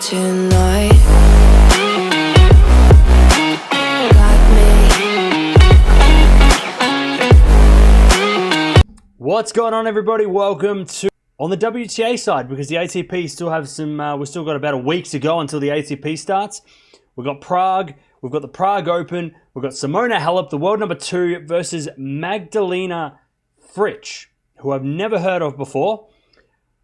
tonight. What's going on, everybody? Welcome to on the WTA side, because the ATP still have some. We've still got about a week to go until the ATP starts. We've got Prague. We've got the Prague Open. We've got Simona Halep, the world number 2, versus Magdalena Fritsch, who I've never heard of before.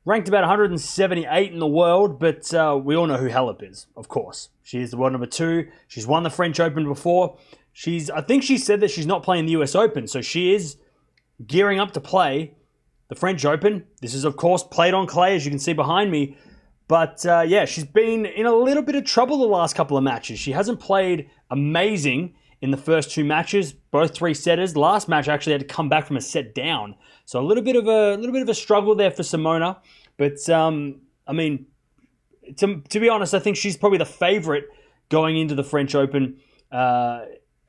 Ranked about 178 in the world, but we all know who Halep is, of course. She is the world number 2. She's won the French Open before. I think she said that she's not playing the US Open, so she is gearing up to play the French Open. This is, of course, played on clay, as you can see behind me. But, yeah, she's been in a little bit of trouble the last couple of matches. She hasn't played amazing in the first 2 matches, both 3-setters. The last match actually had to come back from a set down. So a little bit of a struggle there for Simona. But, I mean, to be honest, I think she's probably the favorite going into the French Open,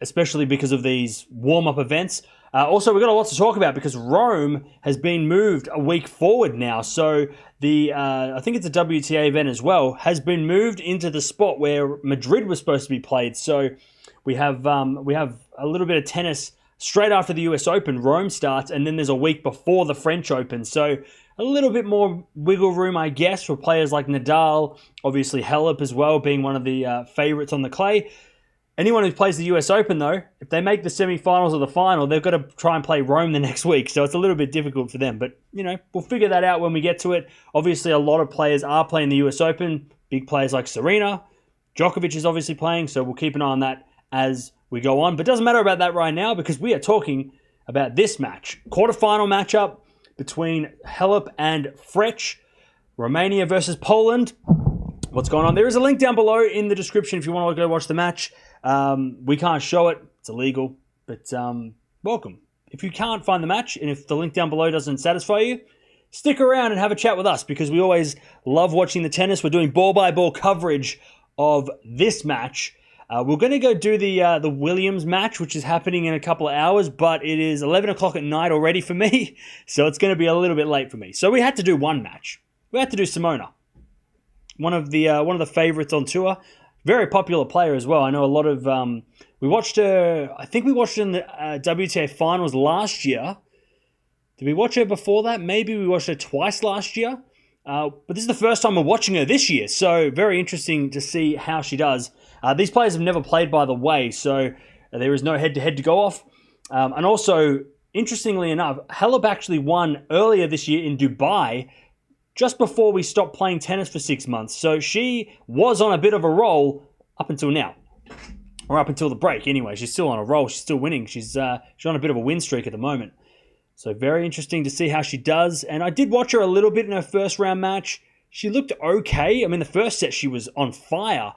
especially because of these warm-up events. Also, we've got a lot to talk about because Rome has been moved a week forward now. So I think it's a WTA event as well, has been moved into the spot where Madrid was supposed to be played. So we have a little bit of tennis straight after the US Open. Rome starts, and then there's a week before the French Open. So a little bit more wiggle room, I guess, for players like Nadal, obviously Halep as well, being one of the favorites on the clay. Anyone who plays the US Open, though, if they make the semifinals or the final, they've got to try and play Rome the next week. So it's a little bit difficult for them. But, you know, we'll figure that out when we get to it. Obviously, a lot of players are playing the US Open. Big players like Serena. Djokovic is obviously playing, so we'll keep an eye on that as we go on. But it doesn't matter about that right now because we are talking about this match. Quarterfinal matchup between Halep and Fritsch. Romania versus Poland. What's going on? There is a link down below in the description if you want to go watch the match. We can't show it. It's illegal. But welcome. If you can't find the match and if the link down below doesn't satisfy you, stick around and have a chat with us because we always love watching the tennis. We're doing ball-by-ball coverage of this match. We're going to go do the Williams match, which is happening in a couple of hours, but it is 11 o'clock at night already for me, so it's going to be a little bit late for me. So we had to do one match. We had to do Simona, one of the favorites on tour. Very popular player as well. I know a lot of... we watched her... I think we watched her in the WTA finals last year. Did we watch her before that? Maybe we watched her twice last year. But this is the first time we're watching her this year. So very interesting to see how she does. These players have never played, by the way. So there is no head-to-head to go off. And also, interestingly enough, Halep actually won earlier this year in Dubai, just before we stopped playing tennis for 6 months. So she was on a bit of a roll up until now. Or up until the break, anyway. She's still on a roll. She's still winning. She's on a bit of a win streak at the moment. So very interesting to see how she does. And I did watch her a little bit in her first round match. She looked okay. I mean, the first set she was on fire.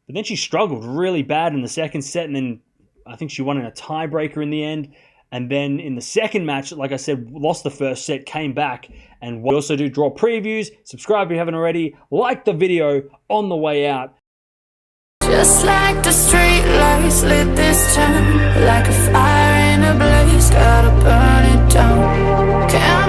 But then she struggled really bad in the second set. And then I think she won in a tiebreaker in the end. And then in the second match, like I said, lost the first set, came back. And we also do draw previews. Subscribe if you haven't already. Like the video on the way out. Just like the street lights lit this town, like a fire in a blaze, gotta burn it down. Can't